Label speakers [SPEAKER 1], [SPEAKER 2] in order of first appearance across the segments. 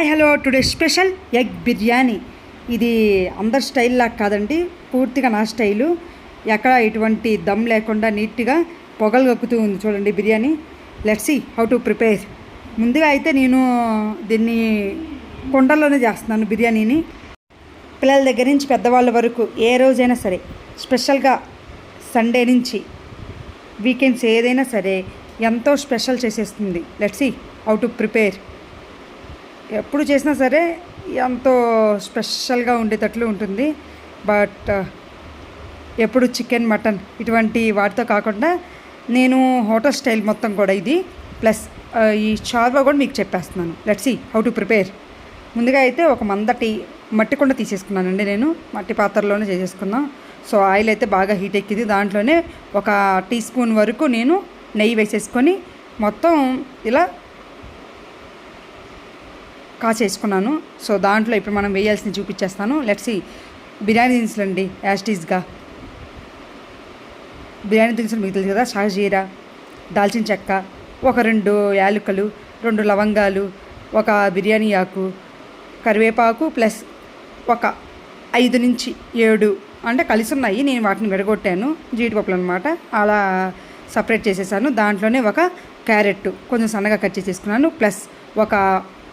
[SPEAKER 1] Hi hello today special egg biryani. ఇది అందరి style లాగా కాదండి, పూర్తిగా నా స్టైలు. ఎక్కడ ఎటువంటి దమ్ లేకుండా నీట్గా పొగలు కక్కుతూ ఉంది చూడండి biryani. Let's see how to prepare. ముందుగా అయితే నేను దీన్ని కుండల్లోనే చేస్తున్నాను బిర్యానీని. పిల్లల దగ్గర నుంచి పెద్దవాళ్ళ వరకు ఏ రోజైనా సరే, స్పెషల్గా సండే నుంచి వీకెండ్స్ ఏదైనా సరే ఎంతో స్పెషల్ చేసేస్తుంది. Let's see how to prepare. ఎప్పుడు చేసినా సరే ఎంతో స్పెషల్గా ఉండేటట్లు ఉంటుంది. బట్ ఎప్పుడు చికెన్ మటన్ ఇటువంటి వాటితో కాకుండా నేను హోటల్ స్టైల్ మొత్తం కూడా ఇది ప్లస్ ఈ షార్వా కూడా మీకు చెప్పేస్తున్నాను. Let's see how to prepare. ముందుగా అయితే ఒక మందటి మట్టి కుండ తీసేసుకున్నానండి. నేను మట్టి పాత్రలోనే చేసేసుకున్నాను. సో ఆయిల్ అయితే బాగా హీట్ ఎక్కింది. దాంట్లోనే ఒక టీ స్పూన్ వరకు నేను నెయ్యి వేసేసుకొని మొత్తం ఇలా కాచేసుకున్నాను. సో దాంట్లో ఇప్పుడు మనం వేయాల్సింది చూపించేస్తాను. Let's see. బిర్యానీ దినుసులు అండి, యాస్టీస్గా బిర్యానీ దినుసులు మీకు తెలుసు కదా. షాజీరా, దాల్చిన చెక్క, ఒక 2 యాలకులు, 2 లవంగాలు, ఒక బిర్యానీ ఆకు, కరివేపాకు ప్లస్ ఒక 5 నుంచి 7 అంటే కలిసి ఉన్నాయి. నేను వాటిని విడగొట్టాను, జీడిపప్పులు అనమాట. అలా సపరేట్ చేసేసాను. దాంట్లోనే ఒక క్యారెట్ కొంచెం సన్నగా కట్ చేసేసుకున్నాను. ప్లస్ ఒక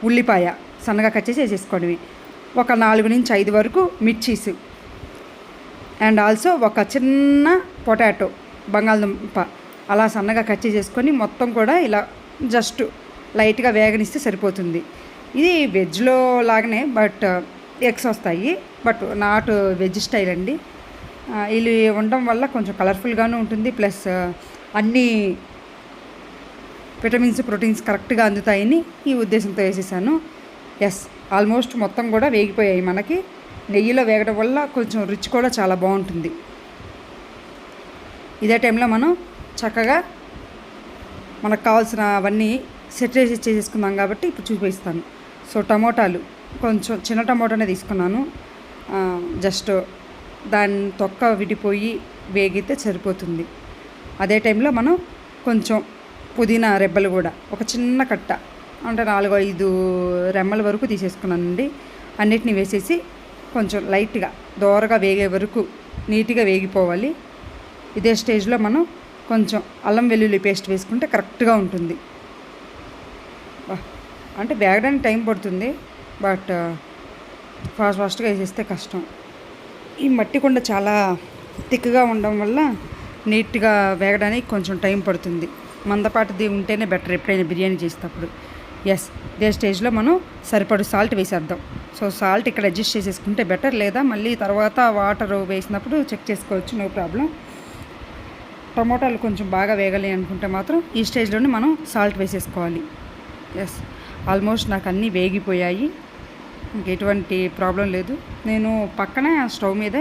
[SPEAKER 1] ఉల్లిపాయ సన్నగా కట్ చేసి వేసేసుకోండి. ఒక 4 నుంచి 5 వరకు మిర్చీస్ అండ్ ఆల్సో ఒక చిన్న పొటాటో, బంగాళదుంప అలా సన్నగా కట్ చేసేసుకొని మొత్తం కూడా ఇలా జస్ట్ లైట్గా వేగనిస్తే సరిపోతుంది. ఇది వెజ్లో లాగానే బట్ ఎగ్స్ వస్తాయి. బట్ నాట్ వెజ్ స్టైల్ అండి. ఇది ఉండడం వల్ల కొంచెం కలర్ఫుల్గాను ఉంటుంది. ప్లస్ అన్నీ విటమిన్స్, ప్రోటీన్స్ కరెక్ట్గా అందుతాయని ఈ ఉద్దేశంతో వేసేసాను. ఎస్, ఆల్మోస్ట్ మొత్తం కూడా వేగిపోయాయి. మనకి నెయ్యిలో వేగడం వల్ల కొంచెం రుచి కూడా చాలా బాగుంటుంది. ఇదే టైంలో మనం చక్కగా మనకు కావాల్సిన అవన్నీ సెట్ చేసేసుకున్నాం కాబట్టి ఇప్పుడు చూపిస్తాను. సో టమోటాలు కొంచెం చిన్న టమోటానే తీసుకున్నాను. జస్ట్ దాని తొక్క విడిపోయి వేగితే సరిపోతుంది. అదే టైంలో మనం కొంచెం పుదీనా రెబ్బలు కూడా ఒక చిన్న కట్ట అంటే 4-5 రెమ్మల వరకు తీసేసుకున్నానండి. అన్నిటిని వేసేసి కొంచెం లైట్గా దోరగా వేగే వరకు నీట్గా వేగిపోవాలి. ఇదే స్టేజ్లో మనం కొంచెం అల్లం వెల్లుల్లి పేస్ట్ వేసుకుంటే కరెక్ట్గా ఉంటుంది. అంటే వేగడానికి టైం పడుతుంది, బట్ ఫాస్ట్గా వేసేస్తే కష్టం. ఈ మట్టి కుండ చాలా థిక్గా ఉండడం వల్ల నీట్గా వేగడానికి కొంచెం టైం పడుతుంది. మందపాటిది ఉంటేనే బెటర్ ఎప్పుడైనా బిర్యానీ చేసేటప్పుడు. ఎస్, ఇదే స్టేజ్లో మనం సరిపడు సాల్ట్ వేసేద్దాం. సో సాల్ట్ ఇక్కడ అడ్జస్ట్ చేసేసుకుంటే బెటర్, లేదా మళ్ళీ తర్వాత వాటర్ వేసినప్పుడు చెక్ చేసుకోవచ్చు, నో ప్రాబ్లం. టమోటాలు కొంచెం బాగా వేగాలి అనుకుంటే మాత్రం ఈ స్టేజ్లోనే మనం సాల్ట్ వేసేసుకోవాలి. ఎస్, ఆల్మోస్ట్ నాకు అన్నీ వేగిపోయాయి, ఇంకెటువంటి ప్రాబ్లం లేదు. నేను పక్కన స్టవ్ మీద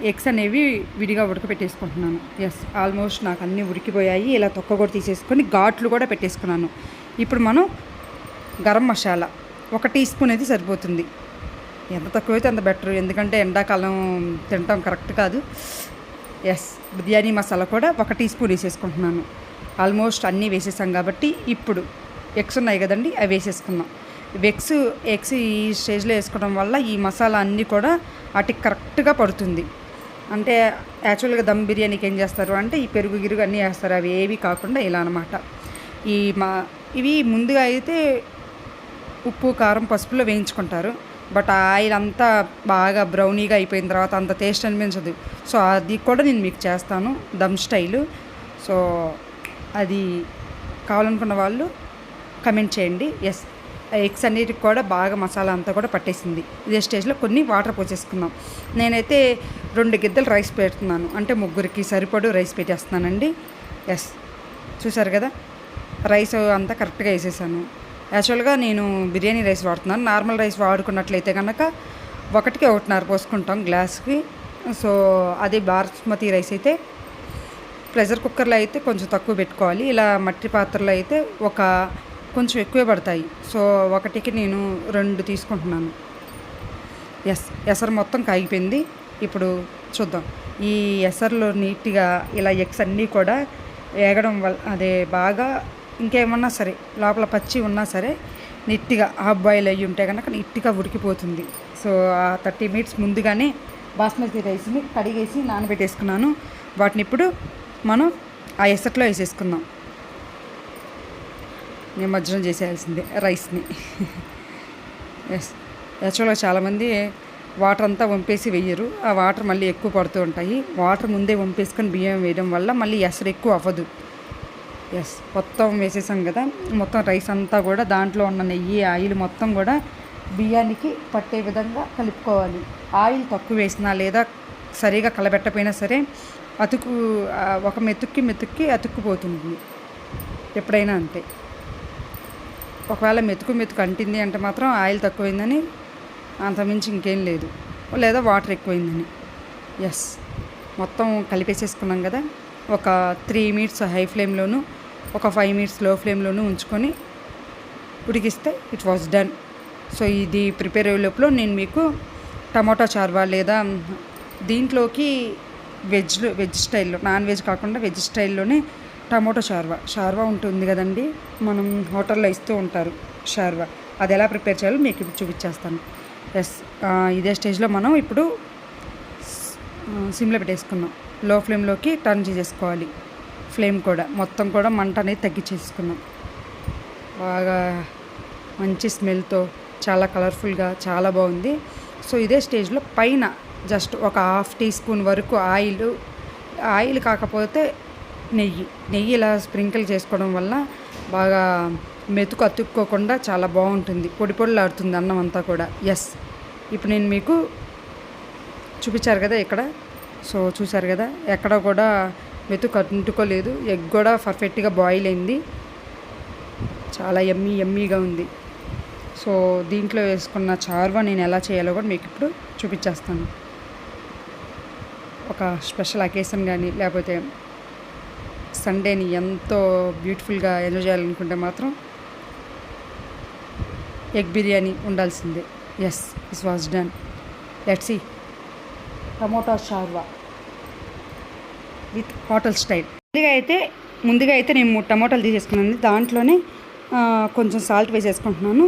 [SPEAKER 1] ఎగ్స్ అనేవి విడిగా ఉడకపెట్టేసుకుంటున్నాను. ఎస్, ఆల్మోస్ట్ నాకు అన్నీ ఉడికిపోయాయి. ఇలా తొక్క కూడా తీసేసుకొని ఘాట్లు కూడా పెట్టేసుకున్నాను. ఇప్పుడు మనం గరం మసాలా 1 టీ స్పూన్ అయితే సరిపోతుంది. ఎంత తక్కువైతే అంత బెటర్, ఎందుకంటే ఎండాకాలం తినటం కరెక్ట్ కాదు. ఎస్, బిర్యానీ మసాలా కూడా 1 టీ స్పూన్ వేసేసుకుంటున్నాను. ఆల్మోస్ట్ అన్నీ వేసేసాం కాబట్టి ఇప్పుడు ఎగ్స్ ఉన్నాయి కదండి, అవి వేసేసుకుందాం. ఎగ్స్ ఈ స్టేజ్లో వేసుకోవడం వల్ల ఈ మసాలా అన్నీ కూడా వాటికి కరెక్ట్గా పడుతుంది. అంటే యాక్చువల్గా దమ్ బిర్యానీకి ఏం చేస్తారు అంటే ఈ పెరుగు గిరుగు అన్నీ వేస్తారు, అవి ఏవి కాకుండా ఇలా అనమాట. ఇవి ముందుగా అయితే ఉప్పు, కారం, పసుపులో వేయించుకుంటారు. బట్ ఆయిల్ అంతా బాగా బ్రౌనీగా అయిపోయిన తర్వాత అంత టేస్ట్ అనిపించదు. సో అది కూడా నేను మీకు చేస్తాను దమ్ స్టైలు. సో అది కావాలనుకున్న వాళ్ళు కమెంట్ చేయండి. ఎస్, ఎగ్స్ అన్నిటికి కూడా బాగా మసాలా అంతా కూడా పట్టేసింది. ఇదే స్టేజ్లో కొన్ని వాటర్ పోసేసుకుందాం. నేనైతే 2 గిద్దలు రైస్ పెడుతున్నాను, అంటే 3కి సరిపడు రైస్ పెట్టేస్తున్నానండి. ఎస్, చూసారు కదా, రైస్ అంతా కరెక్ట్గా వేసేసాను. యాక్చువల్గా నేను బిర్యానీ రైస్ వాడుతున్నాను. నార్మల్ రైస్ వాడుకున్నట్లయితే కనుక 1కి 1.5 పోసుకుంటాం గ్లాస్కి. సో అదే బాస్మతి రైస్ అయితే ప్రెషర్ కుక్కర్లో అయితే కొంచెం తక్కువ పెట్టుకోవాలి. ఇలా మట్టి పాత్రలో అయితే కొంచెం ఎక్కువే పడతాయి. సో 1కి నేను 2 తీసుకుంటున్నాను. ఎస్, ఎసరు మొత్తం కాగిపోయింది. ఇప్పుడు చూద్దాం. ఈ ఎసరులో నీట్గా ఇలా ఎగ్స్ అన్నీ కూడా వేగడం వల్ల అదే బాగా ఇంకేమన్నా సరే లోపల పచ్చి ఉన్నా సరే నీట్గా హాఫ్ బాయిల్ అయ్యి ఉంటే కనుక నీట్గా ఉడికిపోతుంది. సో ఆ 30 మినిట్స్ ముందుగానే బాస్మతి రైస్ని కడిగేసి నానబెట్టేసుకున్నాను. వాటిని ఇప్పుడు మనం ఆ ఎసట్లో వేసేసుకుందాం. నిమజ్జనం చేసేయాల్సిందే రైస్ని. ఎస్, యాక్చువల్గా చాలామంది వాటర్ అంతా వంపేసి వేయరు. ఆ వాటర్ మళ్ళీ ఎక్కువ పడుతూ ఉంటాయి. వాటర్ ముందే వంపేసుకొని బియ్యం వేయడం వల్ల మళ్ళీ ఎసరు ఎక్కువ అవ్వదు. ఎస్, మొత్తం వేసేసాం కదా, మొత్తం రైస్ అంతా కూడా దాంట్లో ఉన్న నెయ్యి ఆయిల్ మొత్తం కూడా బియ్యానికి పట్టే విధంగా కలుపుకోవాలి. ఆయిల్ తక్కువ వేసినా లేదా సరిగా కలబెట్టపోయినా సరే ఒక మెతుక్కి అతుక్కుపోతుంది ఎప్పుడైనా అంతే. ఒకవేళ మెతుకు అంటింది అంటే మాత్రం ఆయిల్ తక్కువైందని, అంతమించి ఇంకేం లేదు, లేదా వాటర్ ఎక్కువైందని. ఎస్, మొత్తం కలిపేసేసుకున్నాం కదా. ఒక 3 మినిట్స్ హై ఫ్లేమ్లోను, ఒక 5 మినిట్స్ లో ఫ్లేమ్లోను ఉంచుకొని ఉడికిస్తే ఇట్ వాజ్ డన్. సో ఇది ప్రిపేర్ అయ్యే లోపల నేను మీకు టమాటా చార్వా లేదా దీంట్లోకి వెజ్ స్టైల్లో, నాన్ వెజ్ కాకుండా వెజ్ స్టైల్లోనే టమాటో షార్వా ఉంటుంది కదండి, మనం హోటల్లో ఇస్తూ ఉంటారు షార్వా, అది ఎలా ప్రిపేర్ చేయాలో మీకు ఇప్పుడు చూపించేస్తాను. ఎస్, ఇదే స్టేజ్లో మనం ఇప్పుడు సిమ్లో పెట్టేసుకున్నాం. లో ఫ్లేమ్లోకి టర్న్ చేసేసుకోవాలి. ఫ్లేమ్ కూడా మొత్తం కూడా మంట అనేది తగ్గించేసుకున్నాం. బాగా మంచి స్మెల్తో చాలా కలర్ఫుల్గా చాలా బాగుంది. సో ఇదే స్టేజ్లో పైన జస్ట్ ఒక 1/2 టీ స్పూన్ వరకు ఆయిల్ కాకపోతే నెయ్యి ఇలా స్ప్రింకిల్ చేసుకోవడం వల్ల బాగా మెతుకు అతుక్కోకుండా చాలా బాగుంటుంది. పొడిలాడుతుంది అన్నం అంతా కూడా. ఎస్, ఇప్పుడు నేను మీకు చూపించారు కదా ఇక్కడ. సో చూసారు కదా, ఎక్కడ కూడా మెతుకు అంటుకోలేదు. ఎగ్ కూడా పర్ఫెక్ట్గా బాయిల్ అయింది. చాలా యమ్మీగా ఉంది. సో దీంట్లో వేసుకున్న చార్వా నేను ఎలా చేయాలో కూడా మీకు ఇప్పుడు చూపించేస్తాను. ఒక స్పెషల్ అకేషన్ కానీ లేకపోతే సండేని ఎంతో బ్యూటిఫుల్గా ఎంజాయ్ చేయాలనుకుంటే మాత్రం ఎగ్ బిర్యానీ ఉండాల్సిందే. Yes, this was done. Let's see tomato shorba with hotel style. ముందుగా అయితే నేను 3 టమోటాలు తీసేసుకున్నాను. దాంట్లోనే కొంచెం సాల్ట్ వేసేసుకుంటున్నాను.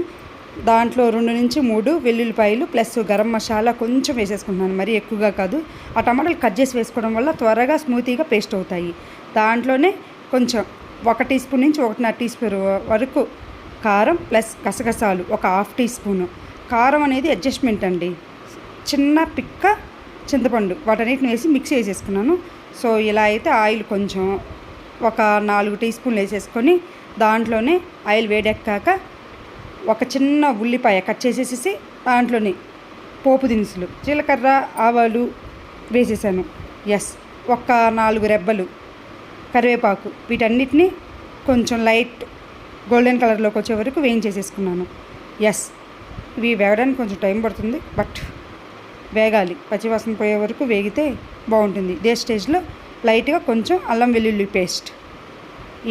[SPEAKER 1] దాంట్లో 2 నుంచి 3 వెల్లుల్లిపాయలు ప్లస్ గరం మసాలా కొంచెం వేసేసుకుంటున్నాను, మరీ ఎక్కువగా కాదు. ఆ టమాటాలు కట్ చేసి వేసుకోవడం వల్ల త్వరగా స్మూతీగా పేస్ట్ అవుతాయి. దాంట్లోనే కొంచెం 1 టీ స్పూన్ నుంచి 1.5 టీ స్పూన్ వరకు కారం ప్లస్ గసగసాలు ఒక 1/2 టీ స్పూను. కారం అనేది అడ్జస్ట్మెంట్ అండి. చిన్న పిక్క చింతపండు వాటన్నిటిని వేసి మిక్స్ చేసేసుకున్నాను. సో ఇలా అయితే ఆయిల్ కొంచెం ఒక 4 టీ స్పూన్లు వేసేసుకొని దాంట్లోనే ఆయిల్ వేడెక్కాక ఒక చిన్న ఉల్లిపాయ కట్ చేసేసి దాంట్లోనే పోపు దినుసులు జీలకర్ర ఆవాలు వేసేసాను. ఎస్, ఒక 4 రెబ్బలు కరివేపాకు వీటన్నిటిని కొంచెం లైట్ గోల్డెన్ కలర్లోకి వచ్చే వరకు వేయించేసేసుకున్నాను. ఎస్, ఇవి వేగడానికి కొంచెం టైం పడుతుంది, బట్ వేగాలి. పచ్చివాసన పోయే వరకు వేగితే బాగుంటుంది. ఇదే స్టేజ్లో లైట్గా కొంచెం అల్లం వెల్లుల్లి పేస్ట్,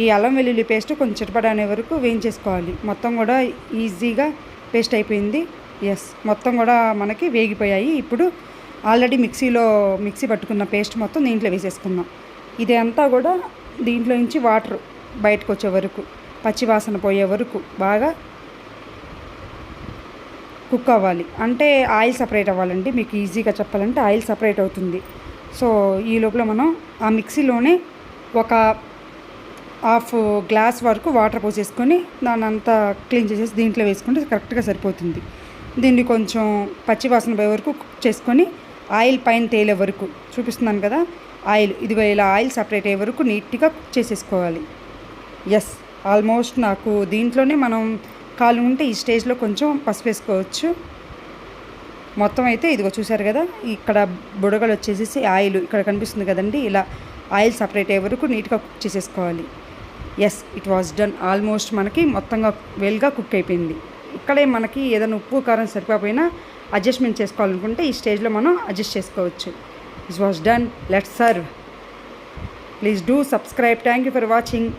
[SPEAKER 1] ఈ అల్లం వెల్లుల్లి పేస్ట్ కొంచెం చిటపట అనే వరకు వేయించేసుకోవాలి. మొత్తం కూడా ఈజీగా పేస్ట్ అయిపోయింది. ఎస్, మొత్తం కూడా మనకి వేగిపోయాయి. ఇప్పుడు ఆల్రెడీ మిక్సీ పట్టుకున్న పేస్ట్ మొత్తం దీంట్లో వేసేసుకుందాం. ఇది అంతా కూడా దీంట్లో నుంచి వాటర్ బయటకు వచ్చే వరకు, పచ్చివాసన పోయే వరకు బాగా కుక్ అవ్వాలి. అంటే ఆయిల్ సపరేట్ అవ్వాలండి. మీకు ఈజీగా చెప్పాలంటే ఆయిల్ సపరేట్ అవుతుంది. సో ఈ లోపల మనం ఆ మిక్సీలోనే ఒక 1/2 గ్లాస్ వరకు వాటర్ పోసేసుకొని దాన్ని అంతా క్లీన్ చేసేసి దీంట్లో వేసుకుంటే కరెక్ట్గా సరిపోతుంది. దీన్ని కొంచెం పచ్చివాసన పోయే వరకు కుక్ చేసుకొని ఆయిల్ పైన తేలే వరకు చూపిస్తున్నాను కదా, ఆయిల్ ఇదిగో ఇలా ఆయిల్ సపరేట్ అయ్యే వరకు నీట్గా కుక్ చేసేసుకోవాలి. ఎస్, ఆల్మోస్ట్ నాకు దీంట్లోనే మనం కాలు ఉంటే ఈ స్టేజ్లో కొంచెం పసుపు వేసుకోవచ్చు. మొత్తం అయితే ఇదిగో చూసారు కదా, ఇక్కడ బుడగలు వచ్చేసేసి ఆయిల్ ఇక్కడ కనిపిస్తుంది కదండి, ఇలా ఆయిల్ సపరేట్ అయ్యే వరకు నీట్గా కుక్ చేసేసుకోవాలి. Yes, it was done. Almost మనకి మొత్తంగా వెల్గా కుక్ అయిపోయింది. ఇక్కడే మనకి ఏదైనా ఉప్పు కారం సరిపోయినా అడ్జస్ట్మెంట్ చేసుకోవాలనుకుంటే ఈ స్టేజ్లో మనం అడ్జస్ట్ చేసుకోవచ్చు. It was done. Let's serve. Please do subscribe. Thank you for watching.